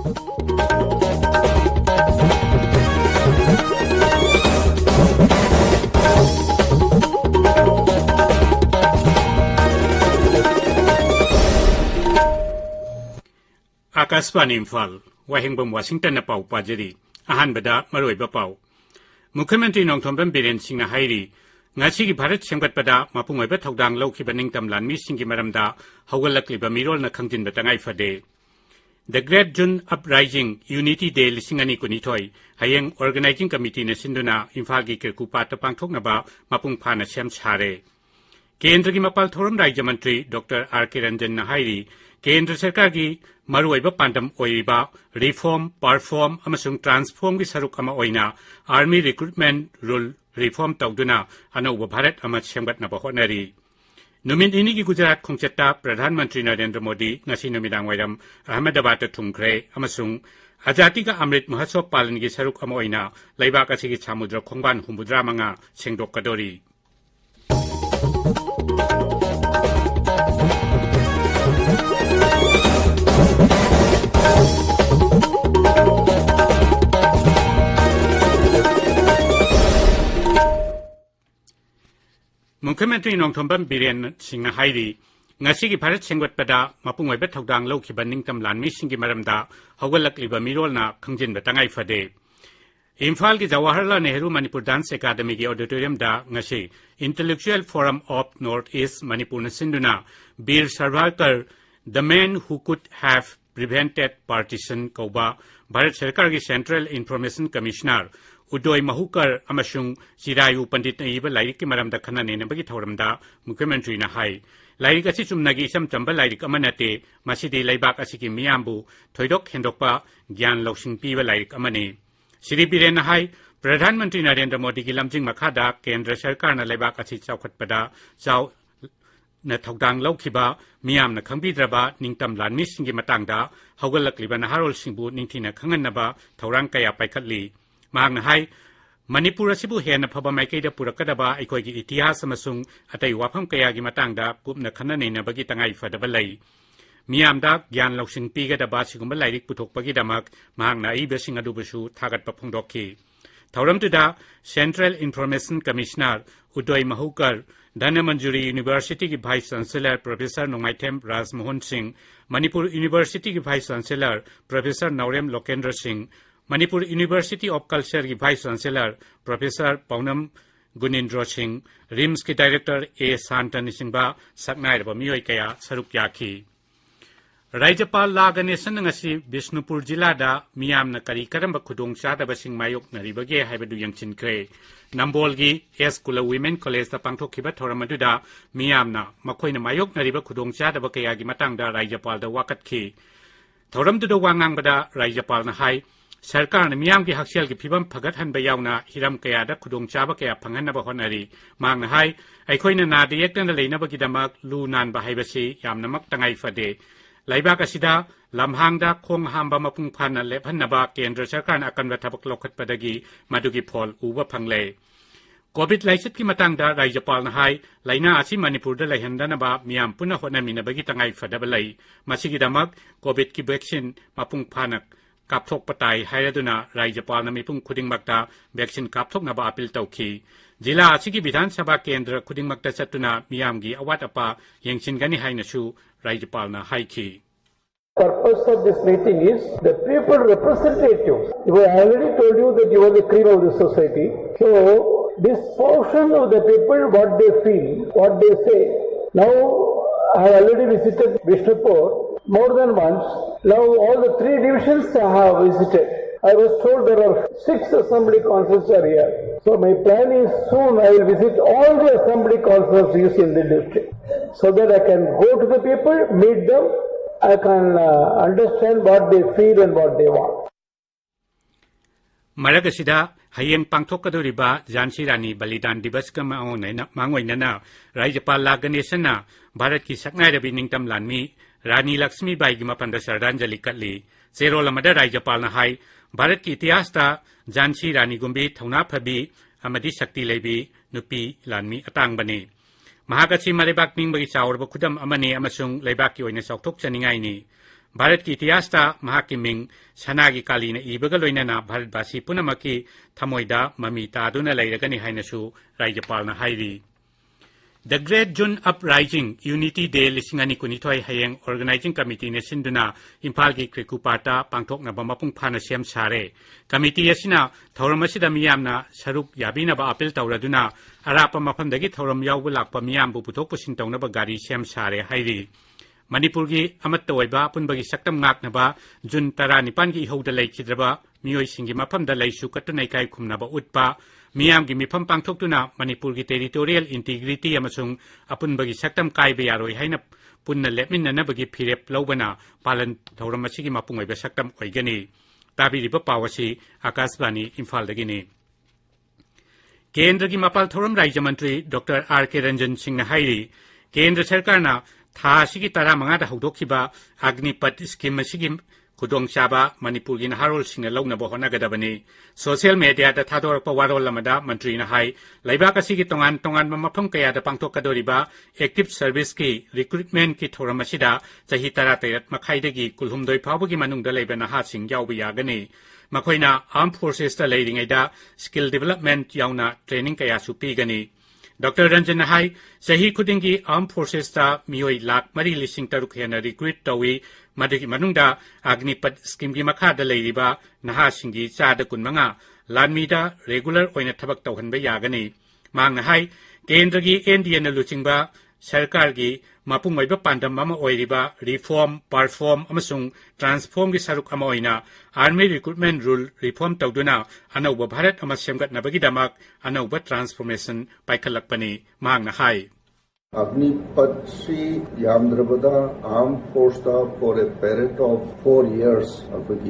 Akashvani Imphal वाहेंगबम Washington पाव पाजरी अहानबदा मरोइबा पाव मुख्यमंत्री नोंथोंबम Biren Singh हाइरी ngasi Bharat सेमगतपदा मपुंगोइबा थौदांग लौखिबा निंगतम लानमी सिंगी मरमदा हौगलक्लिबा मिरोलना खंगजिनबा तंगाइ फदे The Great June Uprising Unity Day Lisingani Kunithoi Hayeng Organizing Committee na sinduna Imphal gi Kirkupata pangthoknaba mapung phana sem chhare Kendra gi mapal thoram Rajya Mantri Dr. R.K. Ranjan na hairi Kendra Sarkar gi maruoiba pandam oiriba reform perform amasung transform gi saruk ama oina army recruitment rule reform tawduna anauba Bharat ama semgatnaba honari Numin ini ki Gujarat khongchetta Pradhan Mantri Narendra Modi ngasi numidang wairam Ahmedabad thumkhre amasung Ajati ka Amrit Mahotsav palan gi saruk ama oina laibak asigi samudra khongban humudra manga sengdok kadori मुख्यमंत्री नोंथोंबम Biren Singh हाइरी ngasi Bharat सेंगवतपदा मपुंगोइबा थौदांग लौखिबा निंगतम लानमी सिंगी मरमदा हौगलक्लिबा मिरोलना खंगजिनबा तंगाइ फदे इम्फाल की Jawaharlal Nehru Manipur dance academy की auditorium दा ngasi intellectual forum of north east Manipur न सिंधुना Veer Savarkar the man who could have prevented partition कौबा भारत सरकार की central information commissioner Uday Mahurkar अमसुंग चिरायु पंडित इबा लाइरिक की मरमदा खना नेनबगी थौरमदा मुख्यमंत्री न हाई लाइरिक असि चुमनगी सम चंबा लाइरिक अमनते मसिदि लैबाक असि मियामबु थोइदोक हेंदोकपा ज्ञान लौसिंग पीबा लाइरिक अमने श्री बीरेन हाई प्रधानमंत्री नरेंद्र मोदी की लमजिंग मखादा केंद्र सरकार न लैबाक असि चौखटपदा चाव न थौदांग लौखिबा मियामना खंगबिद्रबा निंगतम लानमी सिंगी मतंगदा हौगलक्लिबा नहारोल सिंबु निंगथिना खंगनबा थौरांग कया पाइखटली Mahang hai Manipur asibu hena phaba maikaida purakadaba aikoigi itihas amasung atai wafam kayagi matangda kupna khananena bagi tangai fadaba lai miyamda gyan loksing pigadaba sigumba lairik puthokpagi damak mahangna ibesing adubusu thagatpa phongdokki thauramtuda Central Information Commissioner Udoy Mahukar Dhanamanjuri University ki Vice Chancellor Professor Nongaithem Rajmohan Singh Manipur University ki Vice Chancellor Professor Naurem Lokendra Singh Manipur University of Culture की Vice Chancellor Professor Paunam Gunindra Singh, RIMS की Director A. Santan Singhba saknairaba miyoi kaya saruk yaki. Rajyapal La Ganesan ngasi Bishnupur Jilla da miyamna kari karamba khudong chadaba sing mayok naribage haibadu yangchinkre. Nambolgi S. Kula Women College da pangthokhiba thoramadu da miyamna makhoina mayok nariba khudong chadaba kaya gi matangda Rajyapal da wakatkhi. Thoramdu da wangangbada Rajyapal na hai सरकार ने मियाम की हक्सियल की फिबम फगत हनबा यावना Hiram कयादा खुदोंग चाबा कया फंगनबा honorary मांगना हाय अखोइना नादे एकटन लेनबगी दमक लु नान बाहाइबसी यामनमक तंगाइ फदे लाइबाक असिदा लमहांगदा खोंग हांबा मपुंग फाना लेफनबा केंद्र सरकार अकनबा थबक लोखतपदगी मदुगी फॉल उबा फंगले कोविड लाइसित की मतंगदा राज्यपाल न हाय लाइना आसि मणिपुरदा लैहंदनबा मियाम पुना होनमिनबगी तंगाइ फदबा लै मसिगी दमक कोविड की वैक्सीन मपुंग फानक कापथोक पताई हायरदुना राज्यपाल न मिपुंग खुदिंगमक्ता वैक्सीन कापथोकनबा अपील तौखी जिला आसिगी विधानसभा केंद्र खुदिंगमक्ता चतुना मियामगी अवात अपा यंगसिनगनी हाइनसु राज्यपाल न हाइखी Purpose of this meeting is the people representatives. I already told you that you are the cream of the society. So this portion of the people, what they feel, what they say. Now I have already visited Vishnupur more than once. Now all the 3 divisions I have visited. I was told there are 6 assembly councils are here. So my plan is soon I will visit all the assembly councils in the district so that I can go to the people, meet them, I can understand what they feel and what they want. Maragasida Hayeng Pangtokaduriba Jansi Rani Balidan Dibaska Mangoinana Rajapal La Ganesana Bharat ki saknairabi ningtam lanmi Rani Lakshmi Bai gi mapanda Sardanjali katli Zero lamada Rajapal na hai Bharat ki itihas ta Jansi Rani gumbi thauna phabi amadi shakti leibi nupi lanmi atang bani Mahakasi Malibak Ningbagi Chaurba Kudam Amani Amasung Leibaki oina Sautok Chaningai ni Bharat की इतिहासता महाकी Ming सनागी कालीना इबगा लोइनाना भारतवासी पुनमकी थमोइदा mummy तादुना लैरगनि हाइनसु राज्यपालना हाइरी The Great June Uprising Unity Day Lisingani Kunithoi Hayeng Organizing Committee ne sinduna Imphal gi Krikuparta pangthoknaba mapung phana sem sare committee asina thoram asida miyamna saruk yabina ba appeal tawraduna arapa mafamdagi thoram yawbu lakpa miyam bu puthok pusin tawnaba gari sem sare hairi Manipur gi amatta oiba punbagi saktam ngaknaba June 19 gi ihouda leikidraba miyoi singi mafamda leisu katunai kai khumnaba utpa Miyam gi mifam pangthoktuna Manipur gi territorial integrity amasung apunbagi saktam kaiba yaroi haina punna lepminnanabagi phirep lobana palan thoram asigi mapung oiba saktam oigani tabiriba pawasi Akashvani Imphal dagini Kendra gi mapal thoram Rajya Mantri Dr. R.K. Ranjan Singh na hairi Kendra Sarkarna tha asigi tara manga da hodokhiba Agnipat scheme asigi Kudong Chaba, Manipur in Harol Sing a Lona Bohonagadabani, social media the Tador Pawaro Lamada, Mantrina High, Laibaka Sigitongan, Tongan Mamapunkaya, the Pantokadoriba, active service key, recruitment kit Horamasida, Zahitarate, Makaidegi, Kulhumdoi Pabugi Manung the Labana Hatsing Yaubiyagani, Makoina, Armed Forces the Lading Ada, Skill Development Yauna, Training Kayasu Pigani. Dr. Ranjan Hai, Sahi Kudingi Armed Forces ta Mioi Lak Mari Lising Tarukhena recruit Tawi, Madiki Manunda, Agnipat Skimgi Makada Ladiba, Naha Singi, Sada Kunmanga, Lanmida, regular Oina Tabak Tauhan Bayagani, Mang Hai, Kendragi, Indian Luchingba, Sarkargi, Mapumaiba Pandam Mama Oiriba, Reform, Perform, Amasung, Transform Gisaruk Amoina, Army Recruitment Rule, Reform Tauduna, Anauba Bharat Amasemgat Nabagidamak, Anauba Transformation, Paikalakpani, Mang Hai. Agnipat Sri Yamdrabada Armed Force for a period of 4 years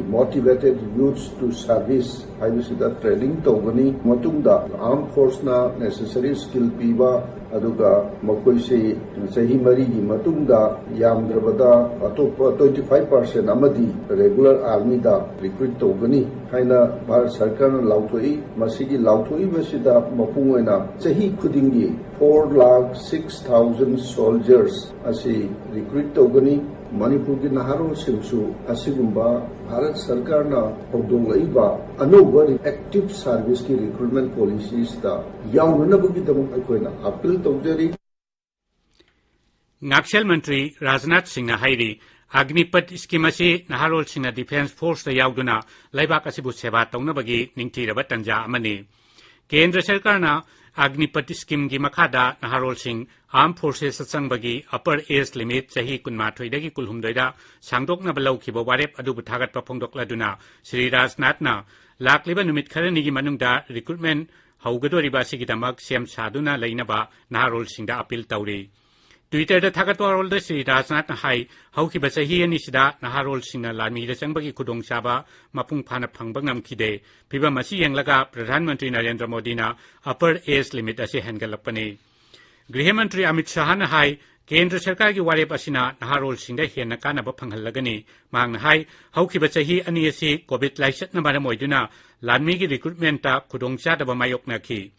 motivated youths to service Haibisida training Togani Matunda Armed Force na necessary skill piba aduga Makoisi Sahimari Matunda Yamdrabada Atopa 25% Amadi regular army da recruit Togani Haina Bharat Sarkar Lautoi Masigi Lautoi Vasida Mapunguena Sahi Kudingi 4,06,000 soldiers asi recruit togani Manipur ki naharo simsu asigumba Bharat Sarkar na hodong laiba anuba active service ki recruitment policies da yauna bagi damang akoina appeal togjari Ngakshel Mantri Rajnath Singh na hairi Agnipat scheme asi naharol singna defense force da yauduna laibak asibu seba tawnabagi ningthiraba tanja amani Kendra Sarkar na Agnipat scheme gi makada naharol sing armed forces sangbagi upper age limit chahi kunmathoi dagi kulhumdoida sangdokna balaukiba warep adubu thagat paphongdokladuna Sri Rajnath na lakliba numit kharani gi manungda recruitment haugadoriba sigidamak sem saduna leinaba naharol singda appeal tawri Twitter da thagatwarol da Sri Rajnath na hai haukiba chahi ani sida naharol singna lami da changbagi kudong chaba mapung phana phangba ngamkhide phiba masi yenglaga Pradhan Mantri Narendra Modi na upper age limit ase hengalapani Griha Mantri Amit Shah na hai Kendra Sarkar gi warep asina naharol singda henna kanaba phanghalagani mang na hai haukiba chahi ani ase covid laisat na maram oiduna lanmi gi recruitment ta kudong cha da mayok na ki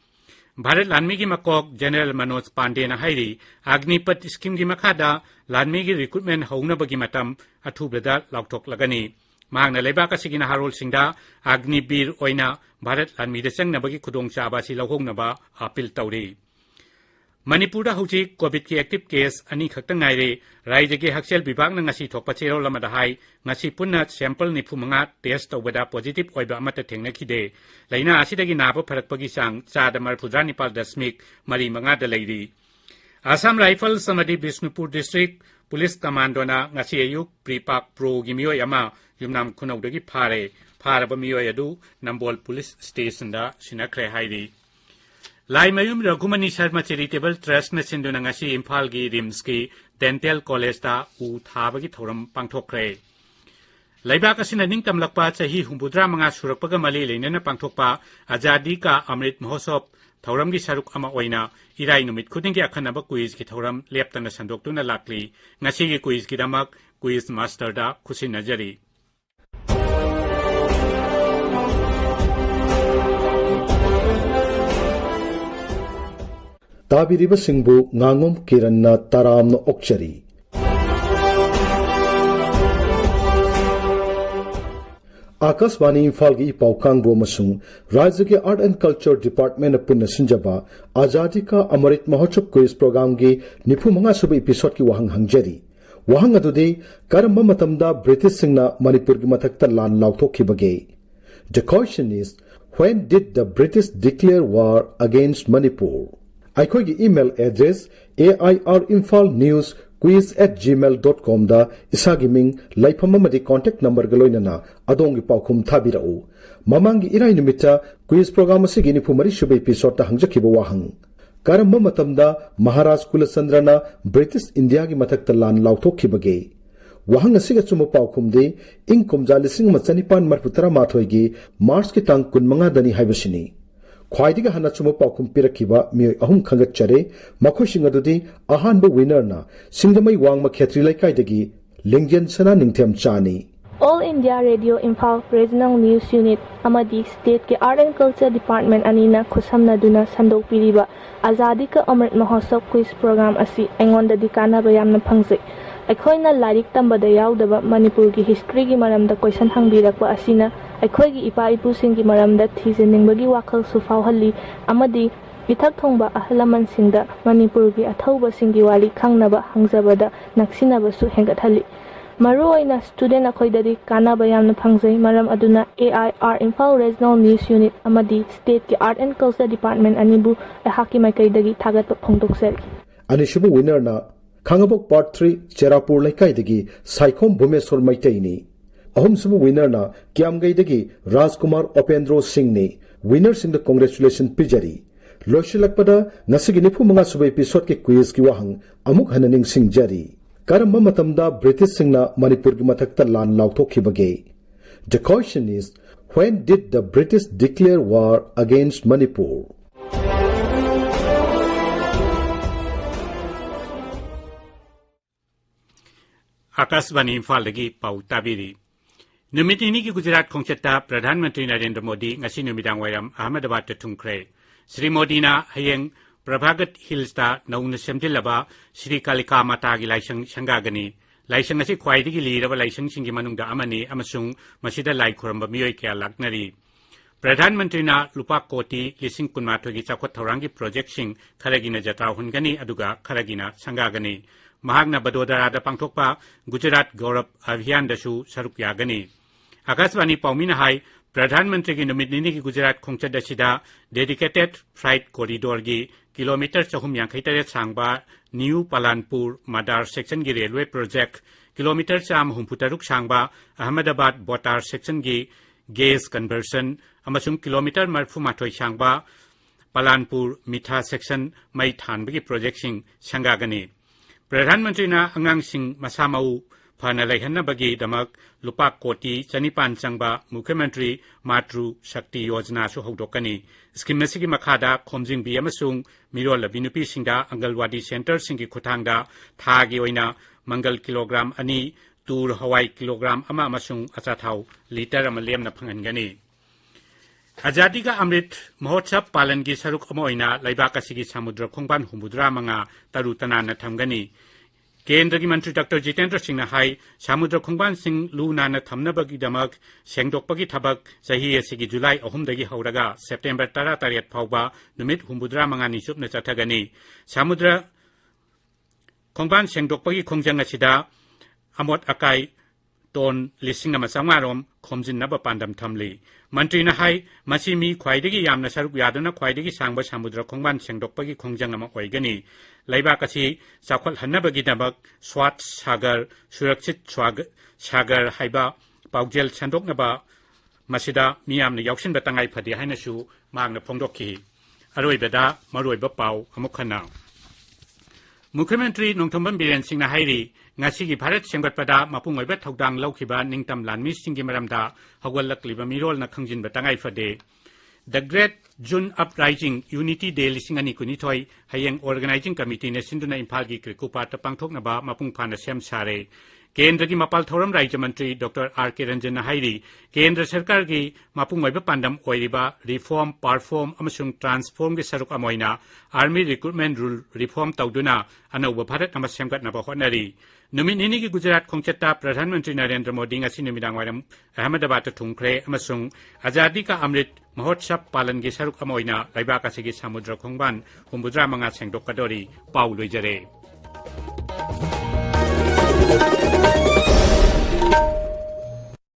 Bharat Lanmi gi makok General Manoj Pandey na hairi Agnipat scheme gi makada Lanmi gi recruitment hauna bagi matam athubada lautok lagani Mangna leibaka sigina harol singda Agnibir oina Bharat Lanmi de changna bagi khudong chaba si lohongna ba appeal tawri Manipur da hauji covid ki active case ani khakta ngaire raija gi haksel bibak na ngasi thokpa chero lamada hai ngasi punna sample ni phumanga test tawbada positive oiba amata thengna khide laina asidagi naba pharakpagi sang cha da marphudra nipal dasmik mari manga da leiri Assam Rifles samadi Bishnupur district police commando na ngasi ayuk pripak pro gi miyoi ama yumnam khunawdagi pharaba miyoi adu Nambol police station da sinakre hairi Lai Mayum Raghumani Sharma Charitable Trust na sinduna ngasi Imphal gi Rims ki Dental College da u thabagi thoram pangthokre Laibak asina ningtam lakpa chahi humbudra manga surakpaga mali leinana pangthokpa Azadi ka Amrit Mahotsav thoram gi saruk ama oina irai numit khudingi akhanaba quiz ki thoram leptana sandoktuna lakli ngasi gi quiz ki damak quiz master da khusi najari Tabiriba Singbu Ngangom Kiranna Taramno Okchari Akashvani Imphal की पाव कांगबो मसुंग राज्य के art and culture department पुनः सिंजबा आजादी का Amrit Mahotsav quiz programme की 95 सुबह episode की वहंग हंगजरी वहंग अदुदे करम मतमदा ब्रिटिश सिंगना मणिपुर की मथक्ता लान लाउथोखिबगे The question is, when did the British declare war against Manipur? अखोगी ईमेल एड्रेस airinfalnewsquiz@gmail.com दा इसागी मिंग लाइफम अमदी कांटेक्ट नंबर गलोइनना अदोंगी पाउखुम थाबिराउ ममांगी इराई निमित्ता क्विज प्रोग्राम असिगी निफुमरी शुभ एपिसोड ता हंगजखिबो वाहंग करम मतमदा महाराज कुलचंद्रना ब्रिटिश इंडिया की मथक्ता लान लाउथोखिबगे वहां असिगा चुम पाउखुमदे इंग कुमजा 1994 मार्च की तांग 15 दनी हाइबसिनी ख्वाइदिगा हना चुम पाउखुम पिरखिबा मियोय अहुम खंगचरे मखोसिंग अदुदि अहानबो विनरना सिंगमई वांगमा खेत्री लैकाइदगी लिंगजन सना निंगथेम चानी All India Radio Imphal Regional News Unit amadi State ke Art and Culture Department anina khusamnaduna sandokpiriba Azadi ka Amrit Mahotsav quiz program asi engonda dikana bayamna phangjai aikhoina lairik tambada yaudaba Manipur gi history gi maramda question hangbirakwa asina aikhoi gi ipa ipu sing gi maramda thijeningbagi wakhal su fauhalli amadi ithak thongba ahlaman singda Manipur gi athauba singi wali khangnaba hangjabada naksinaba su hengathali Maruoina student akhoidadi kana bayamna phangjai maram aduna AIR Imphal Regional News Unit amadi State ki Art and Culture Department anibu ahaki maikaidagi thagatpa phongdoksari anishubu winner na Khangabok Part 3 Cherapur Laikai Saikom Bhumeswar Maitaini ahum subu winner na Kiamgaidagi Rajkumar Opendro Singh ni winners in the congratulation pijari loshilakpada ngasigi nifu manga subu episode ke quiz ki wahang amuk hananing singjari Karamba matamda British singna Manipur ki mathakta lan lauthokhibage The question is, when did the British declare war against Manipur? Akashvani Imphal दगी पाउ ताबिरी नुमितिनी की गुजरात खोंगचता प्रधानमंत्री Narendra Modi ngasi numitang wairam ahmedabad ta thungkhre Sri Modi na hayeng Prabhagat Hills ta nauna semjilaba Sri Kalika Mata gi laisang sangagani laisang asi khwaidigi liraba laisang singi manungda amani amasung masida lai khuramba miyoi kya laknari प्रधानमंत्री ना लुपा कोटी लिसिंग कुनमाथोगी चाखोत थौरांगी project सिंग खरगिना जत्राव हुनगनी अदुगा खरगिना संगागनी महागना बडोदरादा पांगथोकपा गुजरात गौरव अभियान दसु सरुक यागनी Akashvani पाउमिना high प्रधानमंत्री की नुमितनिनी की गुजरात खोंगचद दसिदा डेडिकेटेड फ्लाइट कॉरिडोर की किलोमीटर 453 सांगबा न्यू पलानपुर मदार सेक्शन की रेलवे प्रोजेक्ट किलोमीटर 463 सांगबा अहमदाबाद बोटार सेक्शन की गेज कन्वर्सन अमसुंग किलोमीटर 48 सांगबा पलानपुर मिठा सेक्शन मई थानबगी प्रोजेक्टसिंग संगागनी प्रधानमंत्री ना अंगांगसिंग मसामऊ फना लैहन्नबगी दमक लुपा कोटी चनिपान चंगबा मुख्यमंत्री मातृ शक्ति योजना सु हौदोकनी स्कीम असिगी मखादा खोमजिंग बी अमसुंग मिरोल बिनुपी सिंगदा अंगलवाडी सेंटर सिंगी खुथांगदा थागी ओइना मंगल किलोग्राम अनि तूर हवाई किलोग्राम अमा अमसुंग अचाथाव लीटर अमा लेमना फंगनगनी आजादी का अमृत महोत्सव पालन की सरुक अमोइना लैबाक असिगी समुद्र खोंगबान हुमुद्रा मंगा तरु तनाना थमगनी केंद्र की मंत्री डॉक्टर जितेंद्र सिंह ने हाई समुद्र खोंगबान सिंह लू नाना थमनबगी दमक सेंगदोकपगी थबक सही असिगी जुलाई 3 दगी हौरगा सेप्टेंबर 13 फाउबा नुमित हुमुद्रा मंगा नि सुपना चथगनी समुद्र खोंगबान सेंगदोकपगी खोंजंग असिदा अमोट अकाई टोन 1500 रोम खोमजिनब पांडम थमली मंत्री ने हाई मसी मी ख्वाइदगी यामना सरुक यादना ख्वाइदगी सांगबा समुद्र खोंगबान सेंगदोकपगी खोंजंग अमा ओइगनी लैबाक असि चाखोल हन्नबगी दमक स्वात सागर सुरक्षित सागर हाइबा पाउजेल संदोकनबा मसिदा मियामना यावसिनबा तंगाई फदि हाइनसु मांगना फोंदोकखि अरोइबदा मरोइबा पाउ अमुखना मुख्यमंत्री नोंथोंबम बिरेन सिंह हाइरी ngasi भारत सेंगतपदा मपुंग ओइबा थौदांग लौखिबा निंगतम लानमी सिंगी मरमदा हौगलक्लिबा मिरोल न खंजिनबा तंगाई फदे The Great June Uprising Unity Day 2022 hayeng Organizing Committee ne sinduna Imphal gi krikupa ta pangthoknaba mapung phana sem sare केंद्र की मपाल थौरम राज्य मंत्री डॉक्टर आर के रंजन हाइरी केंद्र सरकार की मपुंग ओइबा पांडम ओइरिबा रिफॉर्म परफॉर्म अमसुंग ट्रांसफॉर्म के सरुक अमोइना आर्मी रिक्रूटमेंट रूल रिफॉर्म तौदुना अनौबा भारत अमा सेमगतनबा होनरी नुमित निनी की गुजरात खोंगचत्ता प्रधानमंत्री Narendra Modi ngasi numidang wairam Ahmedabad ta thungkhre amasung Azadi ka Amrit Mahotsav palan gi saruk ama oina laibak asigi samudra khongban 65 sengdokadori pau loijare